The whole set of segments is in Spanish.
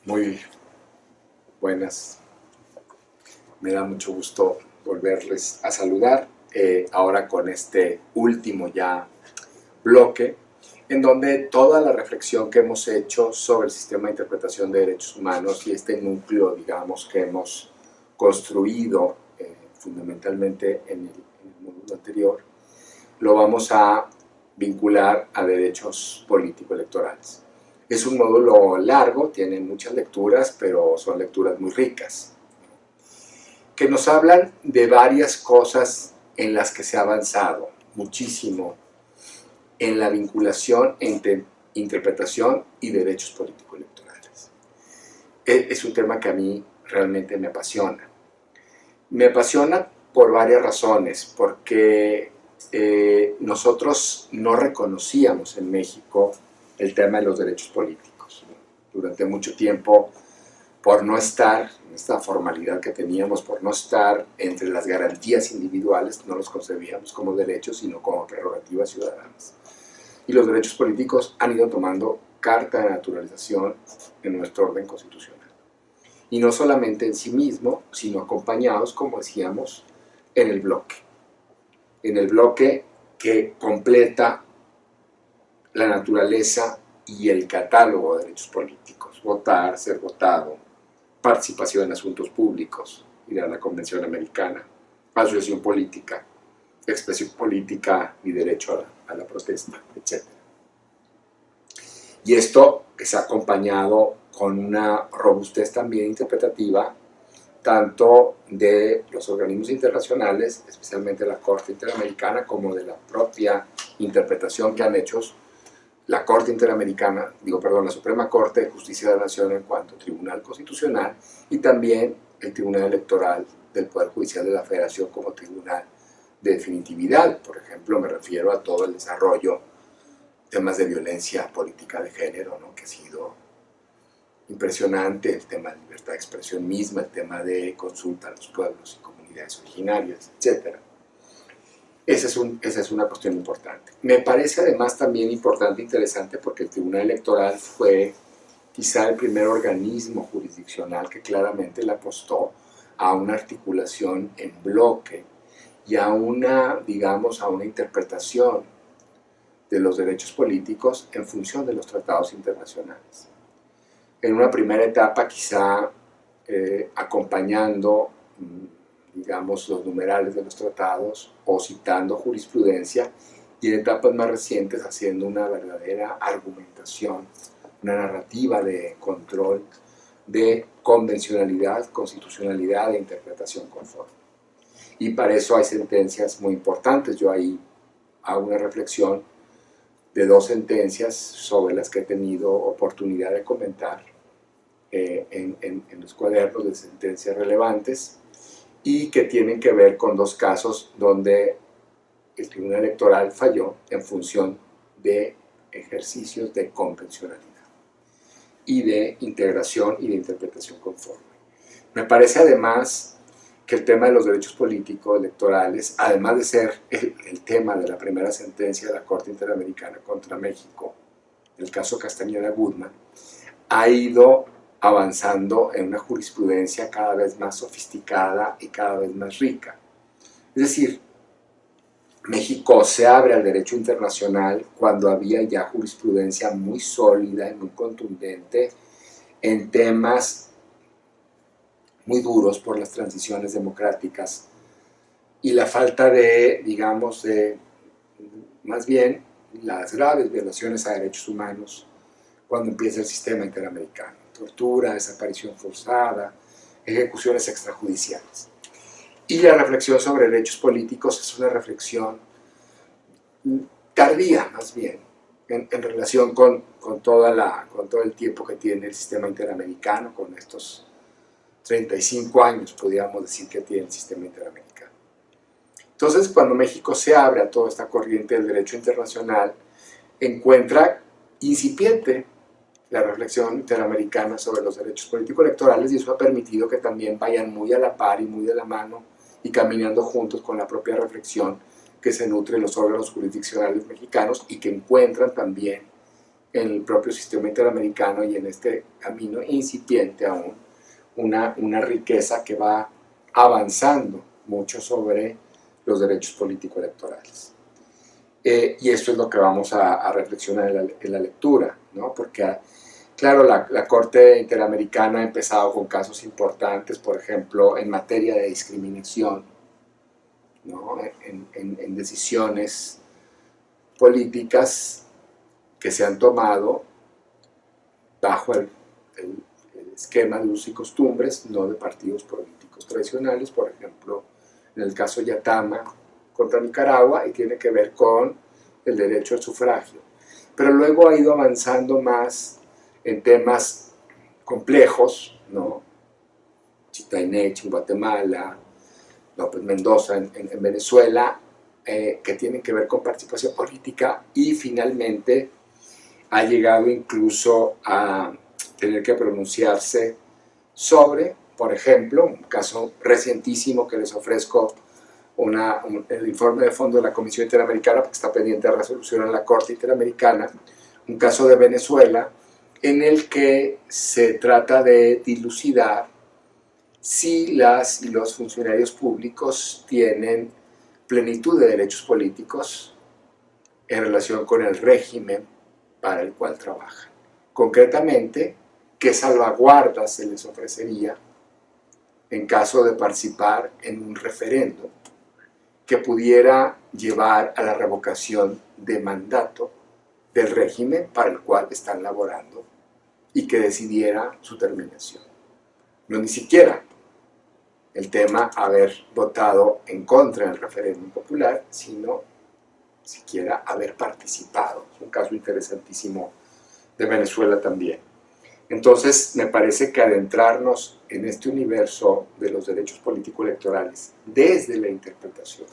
Muy buenas, me da mucho gusto volverles a saludar ahora con este último ya bloque en donde toda la reflexión que hemos hecho sobre el sistema de interpretación de derechos humanos y este núcleo, digamos, que hemos construido fundamentalmente en el módulo anterior, lo vamos a vincular a derechos político-electorales. Es un módulo largo, tiene muchas lecturas, pero son lecturas muy ricas, que nos hablan de varias cosas en las que se ha avanzado muchísimo en la vinculación entre interpretación y derechos político-electorales. Es un tema que a mí realmente me apasiona. Me apasiona por varias razones, porque nosotros no reconocíamos en México el tema de los derechos políticos. Durante mucho tiempo, por no estar en esta formalidad que teníamos, por no estar entre las garantías individuales, no los concebíamos como derechos, sino como prerrogativas ciudadanas. Y los derechos políticos han ido tomando carta de naturalización en nuestro orden constitucional. Y no solamente en sí mismo, sino acompañados, como decíamos, en el bloque. En el bloque que completa la naturaleza y el catálogo de derechos políticos. Votar, ser votado, participación en asuntos públicos, ir a la Convención Americana, asociación política, expresión política y derecho a la protesta, etc. Y esto que se ha acompañado con una robustez también interpretativa, tanto de los organismos internacionales, especialmente la Corte Interamericana, como de la propia interpretación que han hecho la Corte Interamericana, la Suprema Corte de Justicia de la Nación en cuanto a Tribunal Constitucional y también el Tribunal Electoral del Poder Judicial de la Federación como tribunal de definitividad. Por ejemplo, me refiero a todo el desarrollo, temas de violencia política de género, ¿no?, que ha sido impresionante, el tema de libertad de expresión misma, el tema de consulta a los pueblos y comunidades originarias, etc. Esa es una cuestión importante. Me parece además también importante e interesante porque el Tribunal Electoral fue quizá el primer organismo jurisdiccional que claramente le apostó a una articulación en bloque y a una, digamos, a una interpretación de los derechos políticos en función de los tratados internacionales. En una primera etapa quizá acompañando digamos, los numerales de los tratados o citando jurisprudencia, y en etapas más recientes haciendo una verdadera argumentación, una narrativa de control de convencionalidad, constitucionalidad e interpretación conforme. Y para eso hay sentencias muy importantes. Yo ahí hago una reflexión de dos sentencias sobre las que he tenido oportunidad de comentar en los cuadernos de sentencias relevantes, y que tienen que ver con dos casos donde el Tribunal Electoral falló en función de ejercicios de convencionalidad y de integración y de interpretación conforme. Me parece además que el tema de los derechos políticos electorales, además de ser el tema de la primera sentencia de la Corte Interamericana contra México, el caso Castañeda-Guzmán, ha ido avanzando en una jurisprudencia cada vez más sofisticada y cada vez más rica. Es decir, México se abre al derecho internacional cuando había ya jurisprudencia muy sólida y muy contundente en temas muy duros por las transiciones democráticas y la falta de, digamos, más bien las graves violaciones a derechos humanos cuando empieza el sistema interamericano. Tortura, desaparición forzada, ejecuciones extrajudiciales. Y la reflexión sobre derechos políticos es una reflexión tardía, más bien, en relación con todo el tiempo que tiene el sistema interamericano, con estos 35 años, podríamos decir, que tiene el sistema interamericano. Entonces, cuando México se abre a toda esta corriente del derecho internacional, encuentra incipiente la reflexión interamericana sobre los derechos político-electorales, y eso ha permitido que también vayan muy a la par y muy de la mano y caminando juntos con la propia reflexión que se nutre en los órganos jurisdiccionales mexicanos y que encuentran también en el propio sistema interamericano y en este camino incipiente aún, una riqueza que va avanzando mucho sobre los derechos político-electorales. Y esto es lo que vamos a reflexionar en la lectura, ¿no? Porque, claro, la Corte Interamericana ha empezado con casos importantes, por ejemplo, en materia de discriminación, ¿no? En decisiones políticas que se han tomado bajo el esquema de usos y costumbres, no de partidos políticos tradicionales, por ejemplo, en el caso Yatama contra Nicaragua, y tiene que ver con el derecho al sufragio. Pero luego ha ido avanzando más en temas complejos, ¿no? Chitainech en Guatemala, López Mendoza en Venezuela, que tienen que ver con participación política, y finalmente ha llegado incluso a tener que pronunciarse sobre, por ejemplo, un caso recientísimo que les ofrezco, el informe de fondo de la Comisión Interamericana, porque está pendiente de resolución en la Corte Interamericana, un caso de Venezuela, en el que se trata de dilucidar si las y los funcionarios públicos tienen plenitud de derechos políticos en relación con el régimen para el cual trabajan. Concretamente, ¿qué salvaguardas se les ofrecería en caso de participar en un referéndum que pudiera llevar a la revocación de mandato del régimen para el cual están laborando y que decidiera su terminación? No ni siquiera el tema haber votado en contra del referéndum popular, sino siquiera haber participado. Es un caso interesantísimo de Venezuela también. Entonces, me parece que adentrarnos en este universo de los derechos político-electorales desde la interpretación,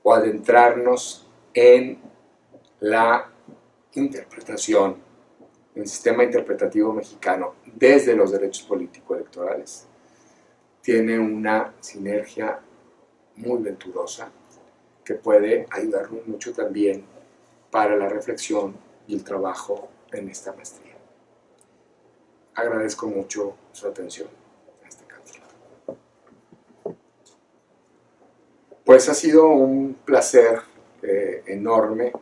o adentrarnos en la interpretación, en el sistema interpretativo mexicano desde los derechos político-electorales, tiene una sinergia muy venturosa que puede ayudarnos mucho también para la reflexión y el trabajo en esta maestría. Agradezco mucho su atención a este capítulo. Pues ha sido un placer enorme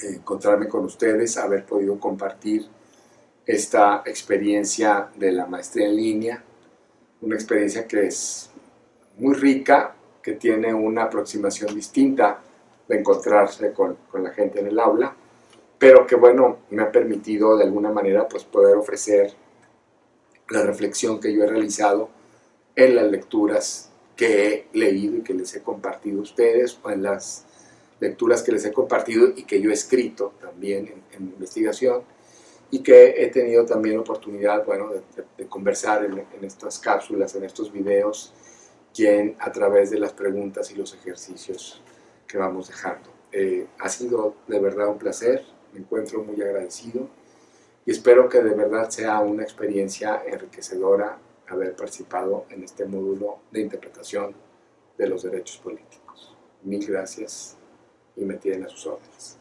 encontrarme con ustedes, haber podido compartir esta experiencia de la maestría en línea, una experiencia que es muy rica, que tiene una aproximación distinta de encontrarse con la gente en el aula, pero que, bueno, me ha permitido de alguna manera pues poder ofrecer la reflexión que yo he realizado en las lecturas que he leído y que les he compartido a ustedes, o en las lecturas que les he compartido y que yo he escrito también en investigación, y que he tenido también oportunidad, bueno, de conversar en estas cápsulas, en estos videos, a través de las preguntas y los ejercicios que vamos dejando. Ha sido de verdad un placer, me encuentro muy agradecido y espero que de verdad sea una experiencia enriquecedora haber participado en este módulo de interpretación de los derechos políticos. Mil gracias y me tienen a sus órdenes.